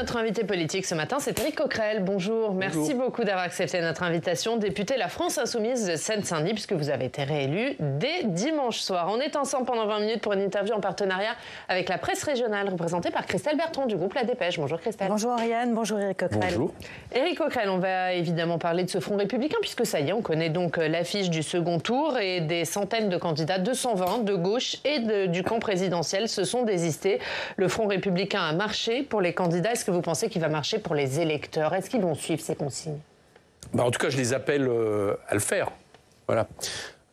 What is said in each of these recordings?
notre invité politique ce matin, c'est Éric Coquerel. Bonjour, merci beaucoup d'avoir accepté notre invitation. Député La France Insoumise de Seine-Saint-Denis, puisque vous avez été réélu dès dimanche soir. On est ensemble pendant 20 minutes pour une interview en partenariat avec la presse régionale, représentée par Christelle Bertrand du groupe La Dépêche. Bonjour Christelle. Bonjour Ariane, bonjour Éric Coquerel. Bonjour. Éric Coquerel, on va évidemment parler de ce Front républicain, puisque ça y est, on connaît donc l'affiche du second tour et des centaines de candidats, 220 de gauche et du camp présidentiel se sont désistés. Le Front républicain a marché pour les candidats. Est-ce que vous pensez qu'il va marcher pour les électeurs? Est-ce qu'ils vont suivre ces consignes? En tout cas, je les appelle à le faire. Voilà.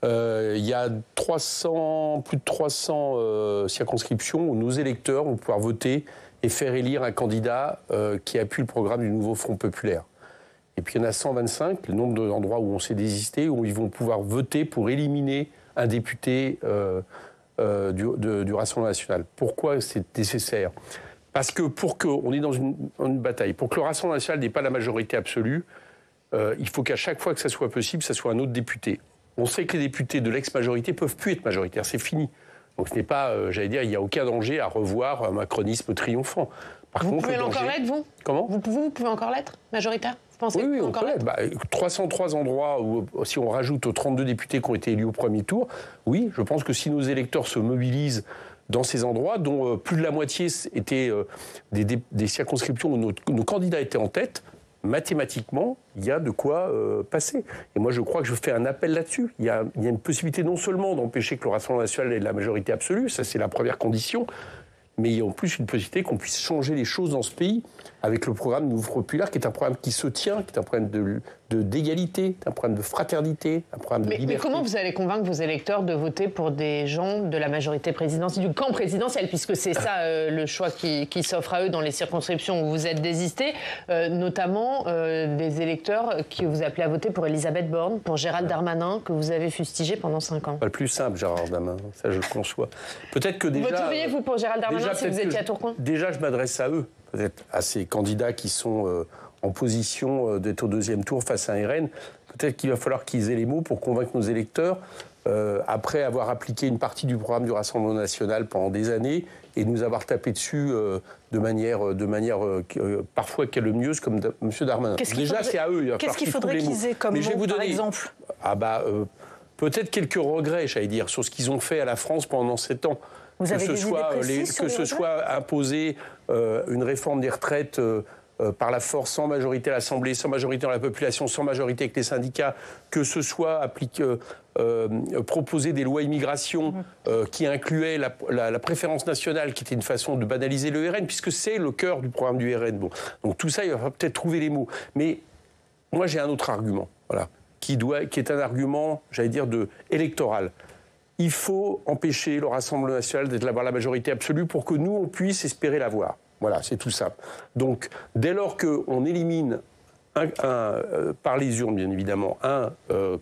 Il y a plus de 300 circonscriptions où nos électeurs vont pouvoir voter et faire élire un candidat qui appuie le programme du nouveau Front populaire. Et puis il y en a 125, le nombre d'endroits où on s'est désisté, où ils vont pouvoir voter pour éliminer un député du Rassemblement national. Pourquoi c'est nécessaire? Parce que on est dans une bataille. Pour que le Rassemblement national n'ait pas la majorité absolue, il faut qu'à chaque fois que ça soit possible, ça soit un autre député. On sait que les députés de l'ex-majorité ne peuvent plus être majoritaires, c'est fini. Donc ce n'est pas, j'allais dire, il n'y a aucun danger à revoir un macronisme triomphant. Par vous contre, pouvez encore l'être, vous? Comment? Vous pouvez encore l'être, majoritaire? Vous pensez Oui, que vous on peut l'être. 303 endroits, où, si on rajoute aux 32 députés qui ont été élus au premier tour, oui, je pense que si nos électeurs se mobilisent dans ces endroits, dont plus de la moitié étaient des circonscriptions où nos candidats étaient en tête, mathématiquement, il y a de quoi passer. Et moi, je crois que je fais un appel là-dessus. Il y a une possibilité non seulement d'empêcher que le Rassemblement national ait la majorité absolue, ça c'est la première condition, mais il y a en plus une possibilité qu'on puisse changer les choses dans ce pays avec le programme Nouveau Populaire, qui est un programme qui se tient, qui est un programme d'égalité, un programme de fraternité, un programme de liberté. Mais comment vous allez convaincre vos électeurs de voter pour des gens de la majorité présidentielle, du camp présidentiel, puisque c'est ça le choix qui s'offre à eux dans les circonscriptions où vous êtes désistés, notamment des électeurs qui vous appelez à voter pour Elisabeth Borne, pour Gérald Darmanin, que vous avez fustigé pendant 5 ans. Pas le plus simple, Gérald Darmanin, ça je le conçois. Peut-être que déjà... Voteriez-vous pour Gérald Darmanin si vous étiez à Tourcoing? Déjà, je m'adresse à eux, peut-être à ces candidats qui sont en position d'être au deuxième tour face à un RN. Peut-être qu'il va falloir qu'ils aient les mots pour convaincre nos électeurs, après avoir appliqué une partie du programme du Rassemblement national pendant des années et nous avoir tapé dessus de manière parfois calomnieuse comme M. Darmanin. Déjà, c'est à eux. Qu'est-ce qu'il faudrait qu'ils aient comme mot, par exemple? Peut-être quelques regrets, j'allais dire, sur ce qu'ils ont fait à la France pendant 7 ans. Vous avez des idées précises sur les regrets ? Que ce soit imposer une réforme des retraites par la force, sans majorité à l'Assemblée, sans majorité dans la population, sans majorité avec les syndicats, que ce soit proposer des lois immigration qui incluaient la préférence nationale, qui était une façon de banaliser le RN, puisque c'est le cœur du programme du RN. Bon. Donc tout ça, il va peut-être trouver les mots. Mais moi, j'ai un autre argument, voilà, qui est un argument, j'allais dire, électoral. Il faut empêcher le Rassemblement national d'avoir la majorité absolue pour que nous, on puisse espérer l'avoir. Voilà, c'est tout simple. Donc, dès lors qu'on élimine par les urnes, bien évidemment, un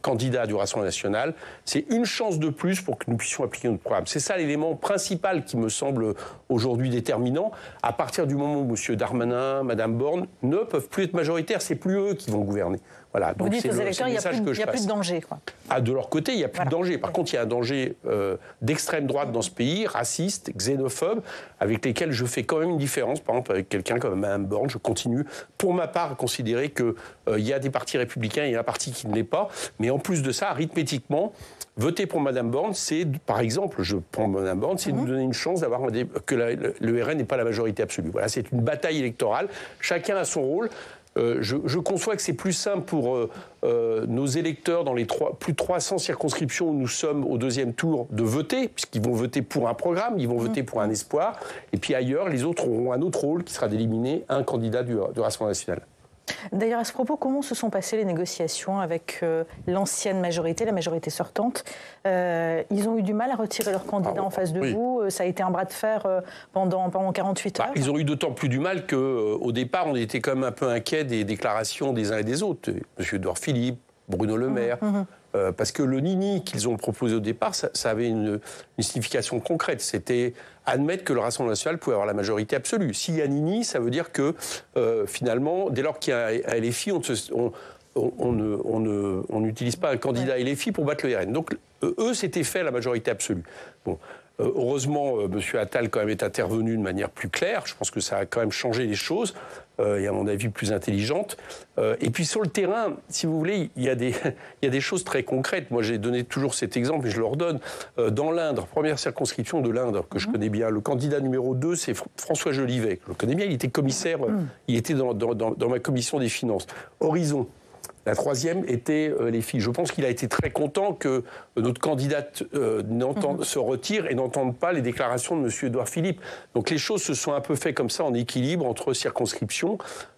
candidat du Rassemblement national, c'est une chance de plus pour que nous puissions appliquer notre programme. C'est ça l'élément principal qui me semble aujourd'hui déterminant. À partir du moment où M. Darmanin, Mme Borne ne peuvent plus être majoritaires, c'est plus eux qui vont gouverner. Voilà, vous dites aux électeurs, il n'y a plus de danger, quoi. De leur côté, il n'y a plus de danger. Par contre, il y a un danger d'extrême droite dans ce pays, raciste, xénophobe, avec lesquels je fais quand même une différence. Par exemple, avec quelqu'un comme Mme Borne, je continue, pour ma part, à considérer qu'il y a des partis républicains, il y a un parti qui ne l'est pas. Mais en plus de ça, arithmétiquement, voter pour Mme Borne, c'est, par exemple, je prends Mme Borne, c'est nous donner une chance d'avoir que le RN n'est pas la majorité absolue. Voilà, c'est une bataille électorale. Chacun a son rôle. Je conçois que c'est plus simple pour nos électeurs dans les plus de 300 circonscriptions où nous sommes au deuxième tour de voter, puisqu'ils vont voter pour un programme, ils vont voter pour un espoir. Et puis ailleurs, les autres auront un autre rôle qui sera d'éliminer un candidat du Rassemblement national. D'ailleurs, à ce propos, comment se sont passées les négociations avec l'ancienne majorité, la majorité sortante? Ils ont eu du mal à retirer leur candidat en face de vous. Ça a été un bras de fer pendant 48 heures. Ils ont eu d'autant plus du mal qu'au départ, on était quand même un peu inquiets des déclarations des uns et des autres. M. Édouard Philippe, Bruno Le Maire. Parce que le nini qu'ils ont proposé au départ, ça avait une signification concrète. C'était admettre que le Rassemblement national pouvait avoir la majorité absolue. S'il y a nini, ça veut dire que finalement, dès lors qu'il y a un LFI, on n'utilise pas un candidat LFI pour battre le RN. Donc eux, c'était fait à la majorité absolue. Bon. Heureusement, M. Attal quand même est intervenu de manière plus claire. Je pense que ça a quand même changé les choses. Et à mon avis plus intelligente. Et puis sur le terrain, si vous voulez, il y a des choses très concrètes. Moi, j'ai donné toujours cet exemple et je le redonne. Dans l'Indre, première circonscription de l'Indre, que je connais bien, le candidat numéro 2, c'est François Jolivet. Je le connais bien, il était commissaire, il était dans ma commission des finances. Horizon. La troisième était les filles. Je pense qu'il a été très content que notre candidate se retire et n'entende pas les déclarations de M. Édouard Philippe. Donc les choses se sont un peu faites comme ça en équilibre entre circonscriptions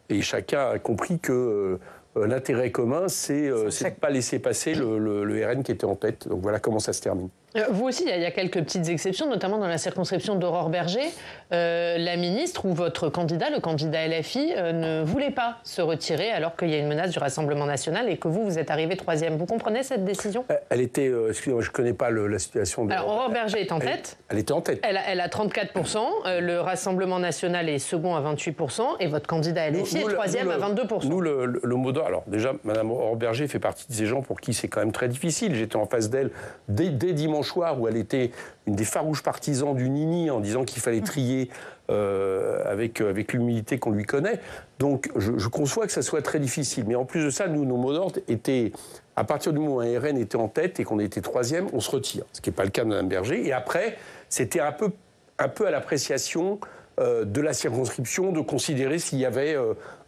et chacun a compris que l'intérêt commun, c'est de ne pas laisser passer le RN qui était en tête. Donc voilà comment ça se termine. Vous aussi, il y a quelques petites exceptions, notamment dans la circonscription d'Aurore Berger. La ministre ou votre candidat, le candidat LFI, ne voulait pas se retirer alors qu'il y a une menace du Rassemblement national et que vous êtes arrivé 3e. Vous comprenez cette décision ? Elle était... excusez-moi, je ne connais pas la situation de... Alors, Aurore Berger est en tête. Elle était en tête. Elle a 34%. Le Rassemblement national est second à 28%. Et votre candidat LFI est 3e à 22%. Nous, le mot d'ordre... Alors, déjà, Mme Aurore Berger fait partie de ces gens pour qui c'est quand même très difficile. J'étais en face d'elle dès dimanche soir où elle était une des farouches partisans du Nini en disant qu'il fallait trier avec l'humilité qu'on lui connaît. Donc je conçois que ça soit très difficile. Mais en plus de ça, nous, nos mots d'ordre étaient, à partir du moment où un RN était en tête et qu'on était 3e, on se retire. Ce qui n'est pas le cas de Mme Berger. Et après, c'était un peu à l'appréciation de la circonscription de considérer s'il y avait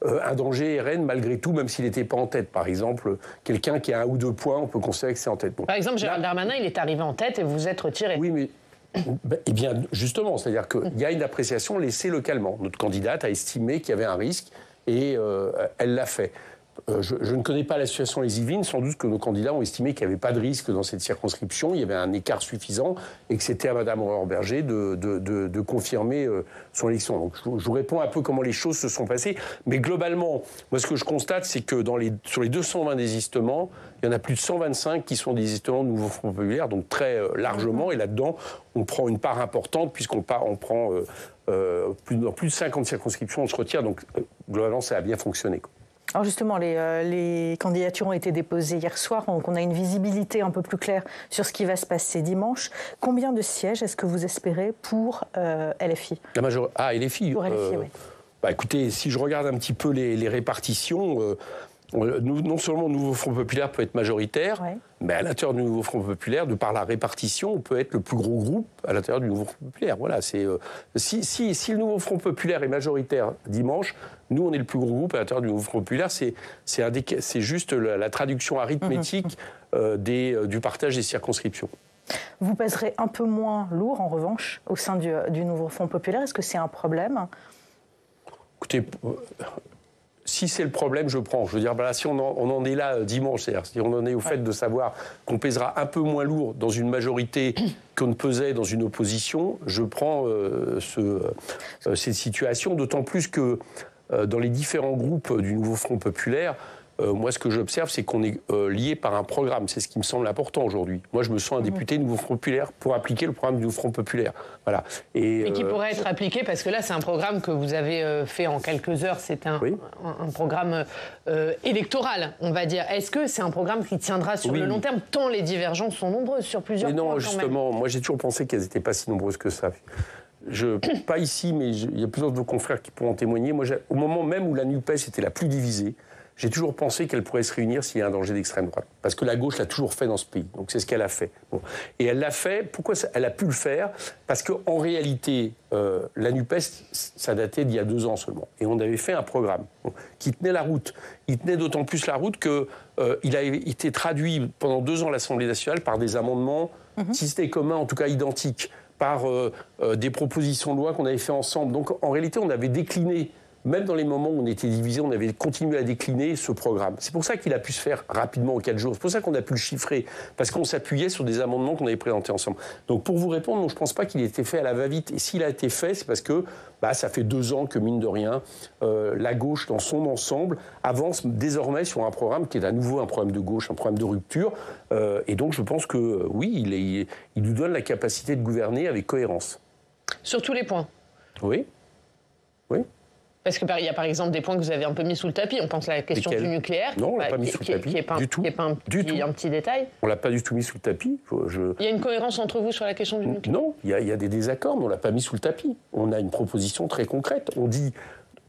un danger RN malgré tout, même s'il n'était pas en tête. Par exemple, quelqu'un qui a 1 ou 2 points, on peut considérer que c'est en tête. Bon. Par exemple, Gérald Darmanin, il est arrivé en tête et vous vous êtes retiré. Oui, mais... Eh bien, justement, c'est-à-dire qu'il y a une appréciation laissée localement. Notre candidate a estimé qu'il y avait un risque et elle l'a fait. Je ne connais pas la situation les Yvelines. Sans doute que nos candidats ont estimé qu'il n'y avait pas de risque dans cette circonscription. Il y avait un écart suffisant et que c'était à Mme Aurore Berger de confirmer son élection. Donc, je vous réponds un peu comment les choses se sont passées. Mais globalement, moi, ce que je constate, c'est que sur les 220 désistements, il y en a plus de 125 qui sont des désistements de Nouveau Front Populaire, donc très largement. Et là-dedans, on prend une part importante puisqu'on prend plus de 50 circonscriptions, on se retire. Donc, globalement, ça a bien fonctionné, quoi. Alors justement, les candidatures ont été déposées hier soir, donc on a une visibilité un peu plus claire sur ce qui va se passer dimanche. Combien de sièges est-ce que vous espérez pour LFI ? LFI. Pour LFI, oui. Écoutez, si je regarde un petit peu les répartitions... non seulement le Nouveau Front Populaire peut être majoritaire, mais à l'intérieur du Nouveau Front Populaire, de par la répartition, on peut être le plus gros groupe à l'intérieur du Nouveau Front Populaire. Voilà, si le Nouveau Front Populaire est majoritaire dimanche, nous, on est le plus gros groupe à l'intérieur du Nouveau Front Populaire. C'est juste la traduction arithmétique du partage des circonscriptions. Vous pèserez un peu moins lourd, en revanche, au sein du Nouveau Front Populaire. Est-ce que c'est un problème ? Écoutez... Si c'est le problème, je prends. Je veux dire, si on en est là dimanche, c'est-à-dire si on en est au fait de savoir qu'on pèsera un peu moins lourd dans une majorité qu'on ne pesait dans une opposition, je prends cette situation, d'autant plus que dans les différents groupes du Nouveau Front Populaire, moi, ce que j'observe, c'est qu'on est lié par un programme. C'est ce qui me semble important aujourd'hui. Moi, je me sens un député Nouveau Front Populaire pour appliquer le programme du Nouveau Front Populaire. Voilà. Et qui pourrait être appliqué, parce que là, c'est un programme que vous avez fait en quelques heures. C'est un programme électoral, on va dire. Est-ce que c'est un programme qui tiendra sur le long terme, tant les divergences sont nombreuses sur plusieurs points ? Non, justement, moi, j'ai toujours pensé qu'elles n'étaient pas si nombreuses que ça. Pas ici, mais il y a plusieurs de vos confrères qui pourront témoigner. Moi, au moment même où la NUPES était la plus divisée, j'ai toujours pensé qu'elle pourrait se réunir s'il y a un danger d'extrême droite. Parce que la gauche l'a toujours fait dans ce pays. Donc c'est ce qu'elle a fait. Bon. Et elle l'a fait. Pourquoi elle a pu le faire ? Parce qu'en réalité, la NUPES, ça datait d'il y a 2 ans seulement. Et on avait fait un programme qui tenait la route. Il tenait d'autant plus la route qu'il a été traduit pendant 2 ans à l'Assemblée nationale par des amendements, si c'était commun, en tout cas identiques, par des propositions de loi qu'on avait fait ensemble. Donc en réalité, on avait décliné. Même dans les moments où on était divisés, on avait continué à décliner ce programme. C'est pour ça qu'il a pu se faire rapidement en 4 jours. C'est pour ça qu'on a pu le chiffrer, parce qu'on s'appuyait sur des amendements qu'on avait présentés ensemble. Donc pour vous répondre, non, je ne pense pas qu'il ait été fait à la va-vite. Et s'il a été fait, c'est parce que ça fait 2 ans que, mine de rien, la gauche, dans son ensemble, avance désormais sur un programme qui est à nouveau un programme de gauche, un programme de rupture. Et donc je pense que, oui, il nous donne la capacité de gouverner avec cohérence. Sur tous les points ? Oui. Oui. Parce qu'il y a par exemple des points que vous avez un peu mis sous le tapis. On pense à la question du nucléaire. Non, on l'a pas mis sous le tapis. Du tout. Qui n'est pas un petit détail. On l'a pas du tout mis sous le tapis. Il y a une cohérence entre vous sur la question du nucléaire? Non, il y a des désaccords, mais on l'a pas mis sous le tapis. On a une proposition très concrète. On dit,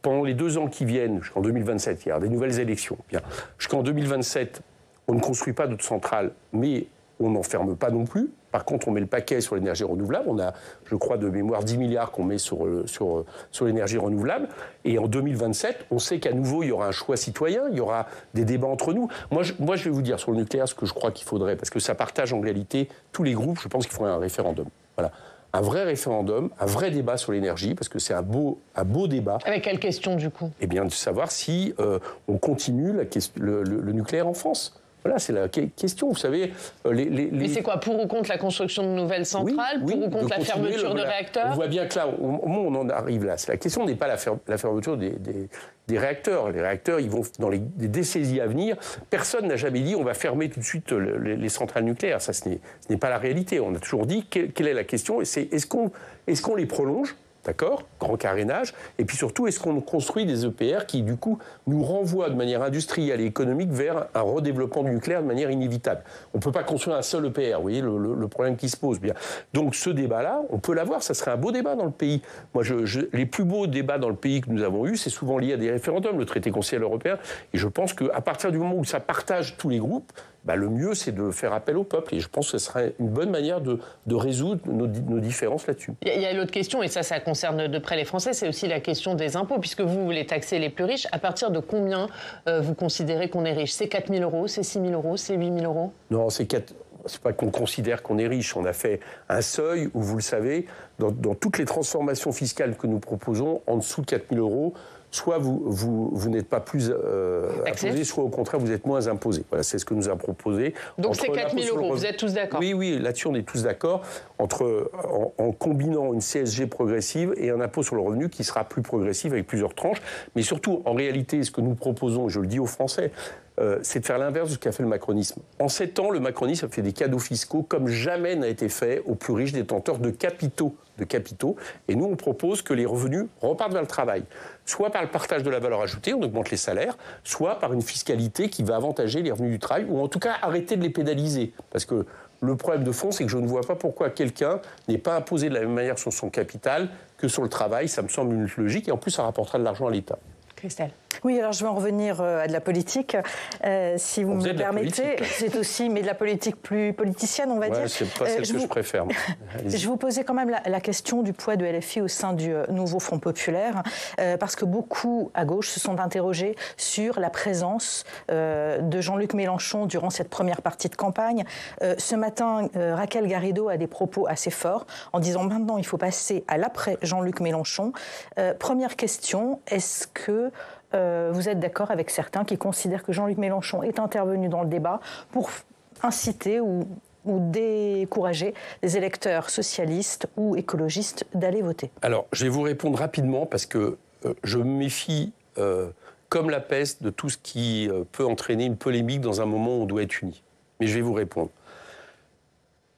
pendant les 2 ans qui viennent, jusqu'en 2027, il y a des nouvelles élections. Bien, jusqu'en 2027, on ne construit pas d'autres centrales, mais on n'en ferme pas non plus. Par contre, on met le paquet sur l'énergie renouvelable. On a, je crois, de mémoire 10 milliards qu'on met sur l'énergie renouvelable. Et en 2027, on sait qu'à nouveau, il y aura un choix citoyen, il y aura des débats entre nous. Moi, je vais vous dire sur le nucléaire ce que je crois qu'il faudrait, parce que ça partage en réalité tous les groupes. Je pense qu'il faudrait un référendum. Voilà. Un vrai référendum, un vrai débat sur l'énergie, parce que c'est un beau débat. Avec quelle question, du coup? Eh bien, de savoir si on continue le nucléaire en France. Voilà, c'est la question. Vous savez, Mais c'est quoi, pour ou contre la construction de nouvelles centrales, oui, pour ou contre la fermeture de réacteurs? On voit bien que là, au moment où on en arrive là, la question n'est pas la fermeture des réacteurs. Les réacteurs, ils vont dans les décennies à venir. Personne n'a jamais dit on va fermer tout de suite les centrales nucléaires. Ça, ce n'est pas la réalité. On a toujours dit quelle est la question, et c'est est-ce qu'on les prolonge? D'accord, grand carénage. Et puis surtout, est-ce qu'on construit des EPR qui, du coup, nous renvoient de manière industrielle et économique vers un redéveloppement du nucléaire de manière inévitable? On ne peut pas construire un seul EPR, vous voyez le problème qui se pose. Bien. Donc ce débat-là, on peut l'avoir, ça serait un beau débat dans le pays. Moi, les plus beaux débats dans le pays que nous avons eus, c'est souvent lié à des référendums, le traité constitutionnel européen. Et je pense qu'à partir du moment où ça partage tous les groupes, le mieux, c'est de faire appel au peuple. Et je pense que ce serait une bonne manière de résoudre nos différences là-dessus. Il y a l'autre question, et ça concerne de près les Français, c'est aussi la question des impôts, puisque vous voulez taxer les plus riches. À partir de combien vous considérez qu'on est riche? C'est 4 000 euros, c'est 6 000 euros, c'est 8 000 euros? Non, c'est pas qu'on considère qu'on est riche. On a fait un seuil où, vous le savez, dans toutes les transformations fiscales que nous proposons, en dessous de 4 000 euros, soit vous n'êtes pas plus imposé, soit au contraire vous êtes moins imposé. Voilà, c'est ce que nous avons proposé. Donc c'est 4 000 euros, vous êtes tous d'accord? Oui, là-dessus on est tous d'accord, en combinant une CSG progressive et un impôt sur le revenu qui sera plus progressif avec plusieurs tranches. Mais surtout, en réalité, ce que nous proposons, je le dis aux Français, c'est de faire l'inverse de ce qu'a fait le macronisme. En 7 ans, le macronisme a fait des cadeaux fiscaux comme jamais n'a été fait aux plus riches détenteurs de capitaux. Et nous, on propose que les revenus repartent vers le travail. Soit par le partage de la valeur ajoutée, on augmente les salaires, soit par une fiscalité qui va avantager les revenus du travail, ou en tout cas arrêter de les pénaliser. Parce que le problème de fond, c'est que je ne vois pas pourquoi quelqu'un n'est pas imposé de la même manière sur son capital que sur le travail. Ça me semble une logique, et en plus, ça rapportera de l'argent à l'État. Christelle. Oui, alors je vais en revenir à de la politique, si vous me permettez. C'est aussi, mais de la politique plus politicienne, on va dire. C'est pas celle que je préfère. Je vous posais quand même la question du poids de LFI au sein du nouveau Front populaire, parce que beaucoup à gauche se sont interrogés sur la présence de Jean-Luc Mélenchon durant cette première partie de campagne. Ce matin, Raquel Garrido a des propos assez forts en disant maintenant il faut passer à l'après Jean-Luc Mélenchon. Première question, est-ce que vous êtes d'accord avec certains qui considèrent que Jean-Luc Mélenchon est intervenu dans le débat pour inciter ou décourager les électeurs socialistes ou écologistes d'aller voter? Alors, je vais vous répondre rapidement parce que je me méfie comme la peste de tout ce qui peut entraîner une polémique dans un moment où on doit être unis. Mais je vais vous répondre.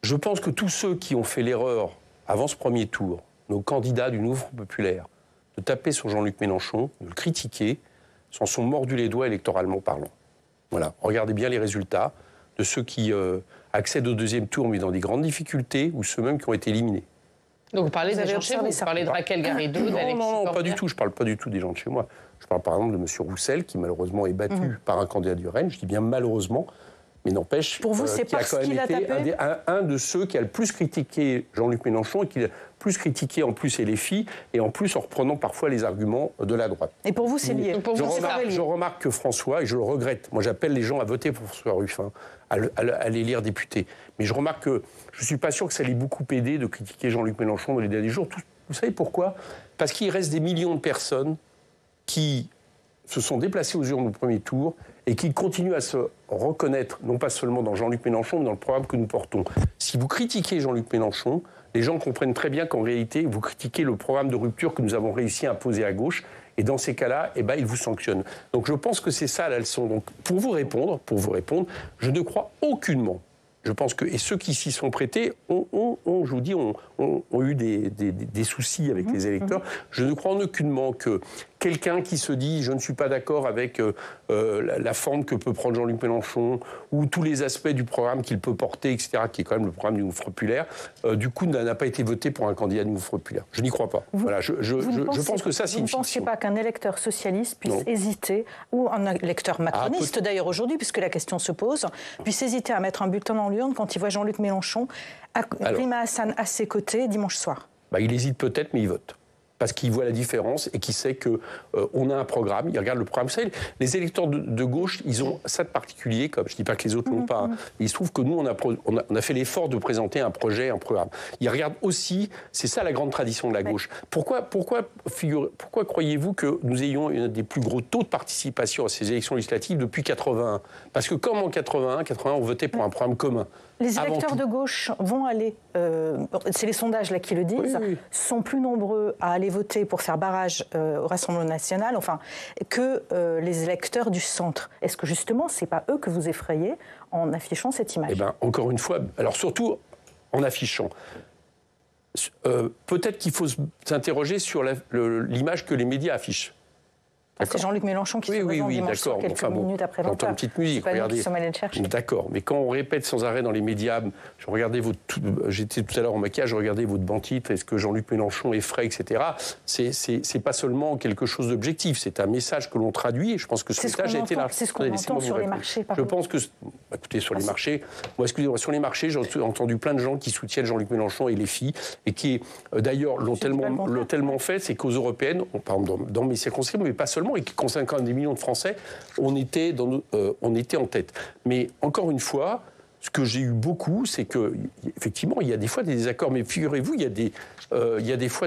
Je pense que tous ceux qui ont fait l'erreur avant ce premier tour, nos candidats du Nouveau Front populaire, de taper sur Jean-Luc Mélenchon, de le critiquer, s'en sont mordus les doigts électoralement parlant. Voilà, regardez bien les résultats de ceux qui accèdent au deuxième tour, mais dans des grandes difficultés, ou ceux même qui ont été éliminés. Donc vous parlez des gens de chez vous, vous parlez de Raquel Garrido, d'Alexis Non, Corbière. pas du tout, je ne parle pas du tout des gens de chez moi. Je parle par exemple de M. Roussel, qui malheureusement est battu par un candidat du RN, je dis bien malheureusement, mais n'empêche pour vous, c'est parce qu'il a tapé un de ceux qui a le plus critiqué Jean-Luc Mélenchon et qui a plus critiqué en plus LFI et en plus en reprenant parfois les arguments de la droite. Et pour vous, c'est lié. Je remarque que François, et je le regrette, moi j'appelle les gens à voter pour François Ruffin, à l'élire député. Mais je remarque que je ne suis pas sûr que ça l'ait beaucoup aidé de critiquer Jean-Luc Mélenchon dans les derniers jours. Vous savez pourquoi? Parce qu'il reste des millions de personnes qui se sont déplacées aux urnes au premier tour et qui continuent à se reconnaître, non pas seulement dans Jean-Luc Mélenchon, mais dans le programme que nous portons. Si vous critiquez Jean-Luc Mélenchon, les gens comprennent très bien qu'en réalité, vous critiquez le programme de rupture que nous avons réussi à imposer à gauche, et dans ces cas-là, ils vous sanctionnent. Donc je pense que c'est ça la leçon. Donc pour vous répondre, je ne crois aucunement. Je pense que, et ceux qui s'y sont prêtés je vous dis, ont eu des soucis avec les électeurs. Je ne crois en aucunement que quelqu'un qui se dit « je ne suis pas d'accord avec la forme que peut prendre Jean-Luc Mélenchon ou tous les aspects du programme qu'il peut porter, etc., qui est quand même le programme du Mouvement populaire, du coup n'a pas été voté pour un candidat du Mouvement populaire. Je n'y crois pas. Voilà, je pense que ça, c'est une fiction. Vous ne pensez pas qu'un électeur socialiste puisse hésiter, ou un électeur macroniste d'ailleurs aujourd'hui, puisque la question se pose, puisse hésiter à mettre un bulletin dans l'urne quand il voit Jean-Luc Mélenchon, Rima Hassan à ses côtés dimanche soir? Il hésite peut-être, mais il vote. Parce qu'il voit la différence et qu'il sait qu'on a un programme, il regarde le programme. Vous savez, les électeurs de gauche, ils ont ça de particulier, comme je ne dis pas que les autres l'ont pas, hein. Il se trouve que nous, on a fait l'effort de présenter un projet, un programme. Ils regardent aussi, c'est ça la grande tradition de la gauche. Pourquoi croyez-vous que nous ayons un des plus gros taux de participation à ces élections législatives depuis 81? Parce que comme en 81, on votait pour un programme commun. Les électeurs de gauche vont aller, c'est les sondages là qui le disent, sont plus nombreux à aller voter pour faire barrage au Rassemblement national, que les électeurs du centre. Est-ce que justement, c'est pas eux que vous effrayez en affichant cette image? Encore une fois, alors surtout en affichant. Peut-être qu'il faut s'interroger sur l'image que les médias affichent. C'est Jean-Luc Mélenchon qui se présente dimanche soir quelques minutes après 20 heures. J'entends une petite musique, regardez. D'accord, mais quand on répète sans arrêt dans les médias, j'étais tout à l'heure en maquillage, je regardais votre banc-titre, est-ce que Jean-Luc Mélenchon est frais, etc. C'est pas seulement quelque chose d'objectif, c'est un message que l'on traduit, et je pense que ce message a été là. C'est ce qu'on entend sur les marchés. Je pense que, écoutez, sur les marchés, excusez-moi, sur les marchés, j'ai entendu plein de gens qui soutiennent Jean-Luc Mélenchon et les filles, et qui, d'ailleurs, l'ont tellement fait, c'est qu'aux européennes, par exemple, dans mes circonscriptions, mais pas seulement, et qui concerne quand même des millions de Français, on était en tête. Mais encore une fois, ce que j'ai eu beaucoup, c'est qu'effectivement, il y a des fois des désaccords, mais figurez-vous, il y a des fois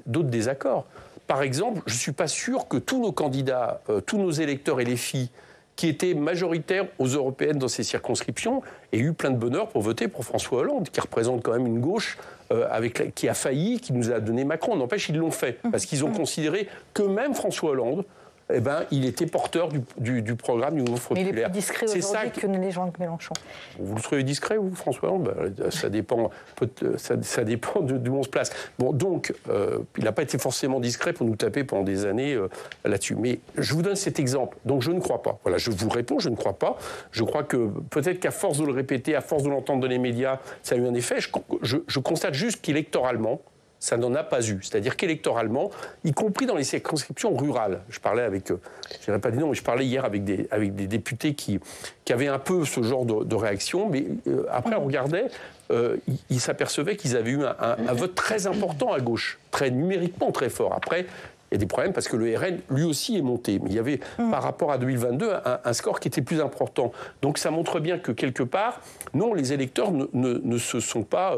d'autres désaccords. Par exemple, je ne suis pas sûr que tous nos candidats, tous nos électeurs et les filles qui étaient majoritaires aux européennes dans ces circonscriptions aient eu plein de bonheur pour voter pour François Hollande, qui représente quand même une gauche qui a failli, qui nous a donné Macron. N'empêche, ils l'ont fait, parce qu'ils ont considéré que même François Hollande, il était porteur du programme du Mouvement populaire. Mais il est plus discret aujourd'hui que les gens de Mélenchon. Vous le trouvez discret, vous, François Hollande? Ça dépend, d'où on se place. Bon, donc, il n'a pas été forcément discret pour nous taper pendant des années là-dessus. Mais je vous donne cet exemple. Donc, je ne crois pas. Voilà, je vous réponds, je ne crois pas. Je crois que peut-être qu'à force de le répéter, à force de l'entendre dans les médias, ça a eu un effet. Je constate juste qu'électoralement, ça n'en a pas eu. C'est-à-dire qu'électoralement, y compris dans les circonscriptions rurales, je parlais avec, je ne dirais pas des noms, mais je parlais hier avec des députés qui avaient un peu ce genre de réaction, mais après on regardait, ils s'apercevaient qu'ils avaient eu un vote très important à gauche, numériquement très fort. Après, il y a des problèmes parce que le RN, lui aussi, est monté. Mais il y avait, par rapport à 2022, un score qui était plus important. Donc ça montre bien que, quelque part, non, les électeurs ne se sont pas...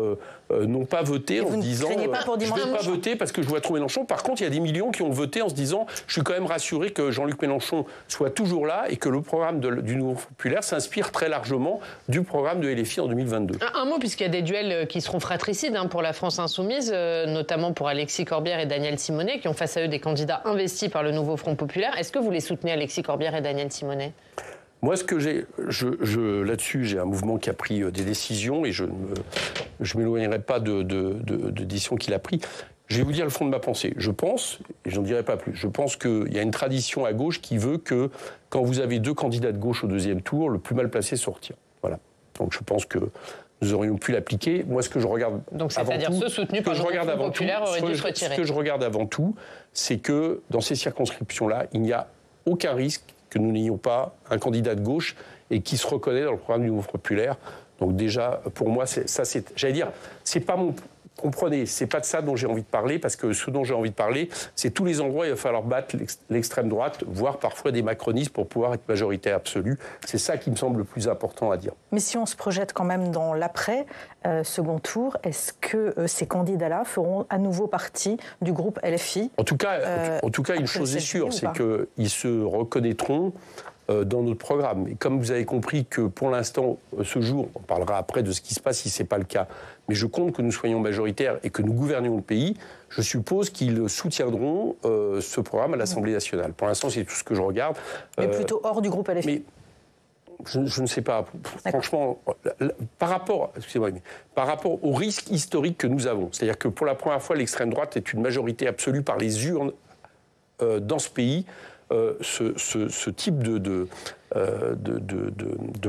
n'ont pas voté en se disant je ne vais pas voter parce que je vois trop Mélenchon. Par contre, il y a des millions qui ont voté en se disant je suis quand même rassuré que Jean-Luc Mélenchon soit toujours là et que le programme du Mouvement populaire s'inspire très largement du programme de LFI en 2022. Un mot, puisqu'il y a des duels qui seront fratricides pour la France insoumise, notamment pour Alexis Corbière et Daniel Simonet, qui ont face à eux des candidats investis par le nouveau Front populaire. Est-ce que vous les soutenez, Alexis Corbière et Daniel Simonet ? Moi, là-dessus, j'ai un mouvement qui a pris des décisions et je ne m'éloignerai pas de décisions qu'il a prises. Je vais vous dire le fond de ma pensée. Je pense, et je n'en dirai pas plus, je pense qu'il y a une tradition à gauche qui veut que quand vous avez deux candidats de gauche au deuxième tour, le plus mal placé se retire. Voilà. Donc je pense que nous aurions pu l'appliquer. Moi, ce que je regarde donc c'est-à-dire ceux soutenus par le Front populaire auraient dû se retirer. Ce que je regarde avant tout, c'est que dans ces circonscriptions-là, il n'y a aucun risque que nous n'ayons pas un candidat de gauche et qui se reconnaît dans le programme du Mouvement populaire. Donc déjà, pour moi, j'allais dire, c'est pas mon... Comprenez, c'est pas de ça dont j'ai envie de parler, parce que ce dont j'ai envie de parler, c'est tous les endroits où il va falloir battre l'extrême droite, voire parfois des macronistes pour pouvoir être majoritaire absolue. C'est ça qui me semble le plus important à dire. Mais si on se projette quand même dans l'après-second tour, est-ce que ces candidats-là feront à nouveau partie du groupe LFI ? En tout cas, une chose est sûre, c'est qu'ils se reconnaîtront dans notre programme. Et comme vous avez compris que pour l'instant, ce jour, on parlera après de ce qui se passe si ce n'est pas le cas, mais je compte que nous soyons majoritaires et que nous gouvernions le pays, je suppose qu'ils soutiendront ce programme à l'Assemblée nationale. Pour l'instant, c'est tout ce que je regarde. Mais plutôt hors du groupe LFI. Mais je ne sais pas. Franchement, par rapport au risque historique que nous avons, c'est-à-dire que pour la première fois, l'extrême droite est une majorité absolue par les urnes dans ce pays ce type de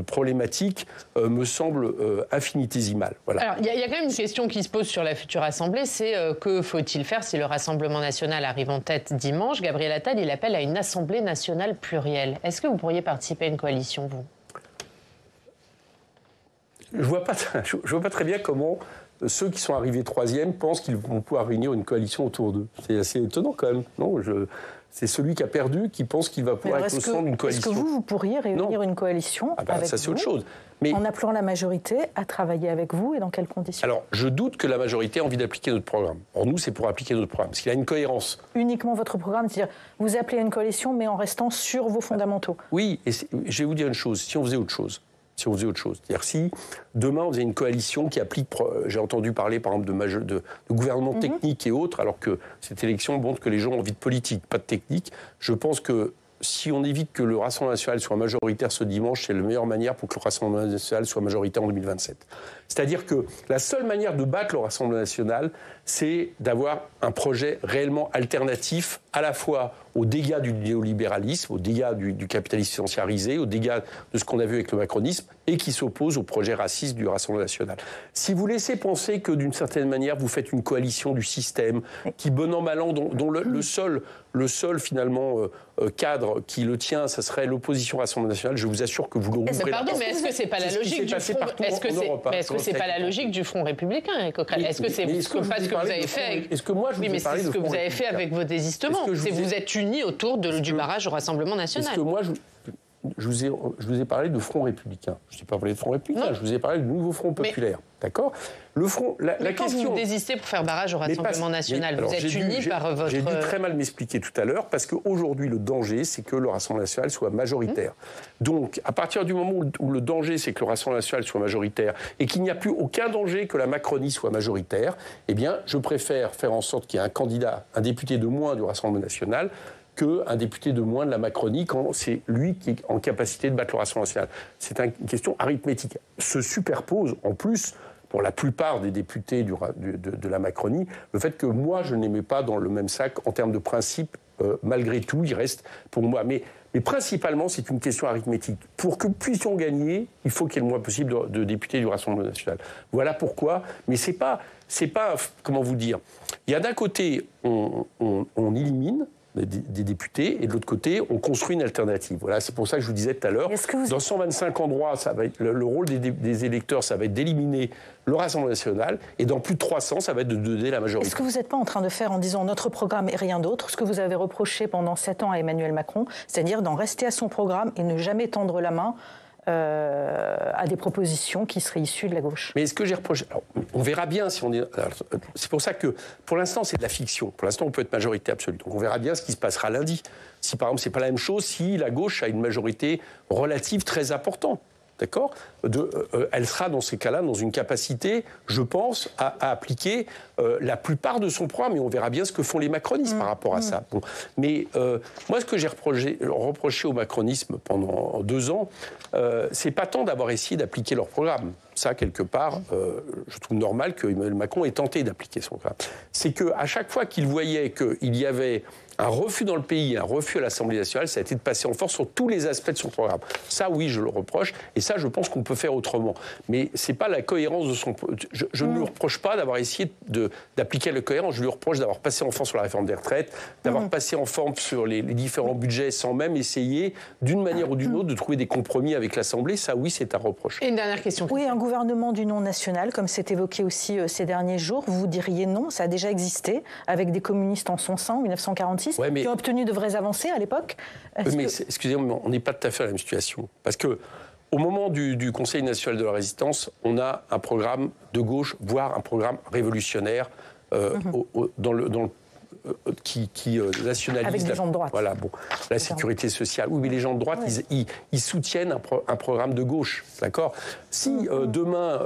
problématique me semble infinitésimale. Voilà. Alors, il y a quand même une question qui se pose sur la future Assemblée, c'est que faut-il faire si le Rassemblement national arrive en tête dimanche? Gabriel Attal, il appelle à une Assemblée nationale plurielle. Est-ce que vous pourriez participer à une coalition, vous? Je vois pas très bien comment ceux qui sont arrivés troisième pensent qu'ils vont pouvoir réunir une coalition autour d'eux. C'est assez étonnant quand même. Non, c'est celui qui a perdu qui pense qu'il va pouvoir être au centre d'une coalition. Est-ce que vous pourriez réunir une coalition avec ça, c'est autre chose. Mais en appelant la majorité à travailler avec vous et dans quelles conditions? Alors, je doute que la majorité ait envie d'appliquer notre programme. Or, nous, c'est pour appliquer notre programme, parce qu'il a une cohérence. Uniquement votre programme, c'est-à-dire vous appelez à une coalition, mais en restant sur vos fondamentaux. Oui, et je vais vous dire une chose, si on faisait autre chose, c'est-à-dire si demain on faisait une coalition qui applique, j'ai entendu parler par exemple de gouvernement technique et autres, alors que cette élection montre que les gens ont envie de politique, pas de technique, je pense que si on évite que le Rassemblement national soit majoritaire ce dimanche, c'est la meilleure manière pour que le Rassemblement national soit majoritaire en 2027. C'est-à-dire que la seule manière de battre le Rassemblement national, c'est d'avoir un projet réellement alternatif à la fois aux dégâts du néolibéralisme, aux dégâts du capitalisme financiarisé, aux dégâts de ce qu'on a vu avec le macronisme, et qui s'oppose au projet raciste du Rassemblement national. Si vous laissez penser que d'une certaine manière, vous faites une coalition du système, qui bon an mal an, dont le seul finalement cadre qui le tient, ça serait l'opposition Rassemblement national, je vous assure que vous le rouvrez. Pardon, mais est-ce que c'est pas la logique du Front? Est-ce que c'est pas la logique du Front républicain, Coquerel? Est-ce que c'est pas ce que vous avez fait? Est-ce que moi je vous ai parlé de Front républicain? Oui, mais c'est ce que vous avez fait avec vos désistements. Vous êtes unis autour du barrage au Rassemblement national. Est-ce que moi je vous ai parlé de Front républicain. Je ne t'ai pas parlé de Front républicain, je vous ai parlé de nouveau Front populaire. D'accord? Le Front, la quand question... vous désistez pour faire barrage au Rassemblement national, vous êtes unis par votre... J'ai dû très mal m'expliquer tout à l'heure, parce qu'aujourd'hui, le danger, c'est que le Rassemblement national soit majoritaire. Donc, à partir du moment où le danger, c'est que le Rassemblement national soit majoritaire, et qu'il n'y a plus aucun danger que la Macronie soit majoritaire, eh bien, je préfère faire en sorte qu'il y ait un candidat, un député de moins du Rassemblement national, qu'un député de moins de la Macronie quand c'est lui qui est en capacité de battre le Rassemblement national. C'est une question arithmétique. Se superpose, en plus, pour la plupart des députés de la Macronie, le fait que moi, je ne les mets pas dans le même sac en termes de principe. Malgré tout, il reste pour moi. Mais principalement, c'est une question arithmétique. Pour que nous puissions gagner, il faut qu'il y ait le moins possible de députés du Rassemblement national. Voilà pourquoi. Mais c'est pas, comment vous dire. Il y a d'un côté, on élimine des députés, et de l'autre côté, on construit une alternative. Voilà, c'est pour ça que je vous disais tout à l'heure, dans 125 endroits, ça va être, le rôle des électeurs, ça va être d'éliminer le Rassemblement national, et dans plus de 300, ça va être de donner la majorité. Est-ce que vous n'êtes pas en train de faire, en disant notre programme et rien d'autre, ce que vous avez reproché pendant 7 ans à Emmanuel Macron, c'est-à-dire d'en rester à son programme et ne jamais tendre la main à des propositions qui seraient issues de la gauche? Mais est-ce que j'ai reproché... Alors, on verra bien si on est... C'est pour ça que, pour l'instant, c'est de la fiction. Pour l'instant, on peut être majorité absolue. Donc on verra bien ce qui se passera lundi. Si, par exemple, c'est pas la même chose si la gauche a une majorité relative très importante. D'accord? Elle sera dans ces cas-là dans une capacité, je pense, à appliquer la plupart de son programme. Et on verra bien ce que font les macronistes par rapport à ça. Bon. Mais moi, ce que j'ai reproché au macronisme pendant 2 ans, c'est pas tant d'avoir essayé d'appliquer leur programme. Ça, quelque part, je trouve normal que Emmanuel Macron ait tenté d'appliquer son programme. C'est qu'à chaque fois qu'il voyait qu'il y avait un refus dans le pays, un refus à l'Assemblée nationale, ça a été de passer en force sur tous les aspects de son programme. Ça, oui, je le reproche, et ça, je pense qu'on peut faire autrement. Mais c'est pas la cohérence de son... Je ne lui reproche pas d'avoir essayé d'appliquer la cohérence, je lui reproche d'avoir passé en force sur la réforme des retraites, d'avoir passé en forme sur les différents budgets sans même essayer, d'une manière ou d'une autre, de trouver des compromis avec l'Assemblée. Ça, oui, c'est un reproche. Et une dernière question. Oui, un gouvernement d'union nationale, comme c'est évoqué aussi ces derniers jours, vous diriez non, ça a déjà existé, avec des communistes en son sein, en 1946, qui ont obtenu de vraies avancées à l'époque. Excusez-moi, on n'est pas tout à fait à la même situation. Parce que au moment du Conseil national de la résistance, on a un programme de gauche, voire un programme révolutionnaire qui nationalise... Avec des gens de droite. Voilà, bon, la sécurité sociale. Oui, mais les gens de droite, ils soutiennent un programme de gauche, d'accord? Si demain,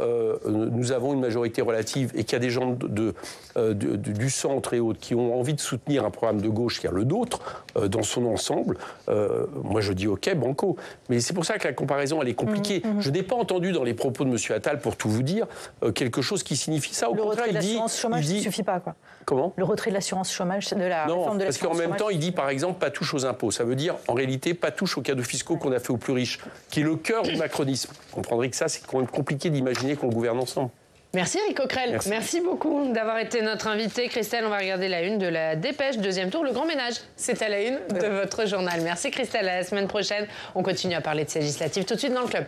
nous avons une majorité relative et qu'il y a des gens du centre et autres qui ont envie de soutenir un programme de gauche, qui est le nôtre, dans son ensemble, moi je dis OK, banco. Mais c'est pour ça que la comparaison, elle est compliquée. Je n'ai pas entendu dans les propos de M. Attal, pour tout vous dire, quelque chose qui signifie ça. Au contraire, il dit... Le retrait de l'assurance chômage, ça ne suffit pas, quoi. Comment? Le retrait de l'assurance chômage. chômage, de la réforme de l'assurance chômage. Parce qu'en même temps, il dit par exemple pas touche aux impôts. Ça veut dire en réalité pas touche aux cadeaux fiscaux qu'on a fait aux plus riches, qui est le cœur du macronisme. Vous comprendrez que ça, c'est quand même compliqué d'imaginer qu'on gouverne ensemble. Merci Éric Coquerel. Merci beaucoup d'avoir été notre invité. Christelle, on va regarder la une de la Dépêche. Deuxième tour, le grand ménage. C'est à la une de votre journal. Merci Christelle. À la semaine prochaine, on continue à parler de ces législatives tout de suite dans le club.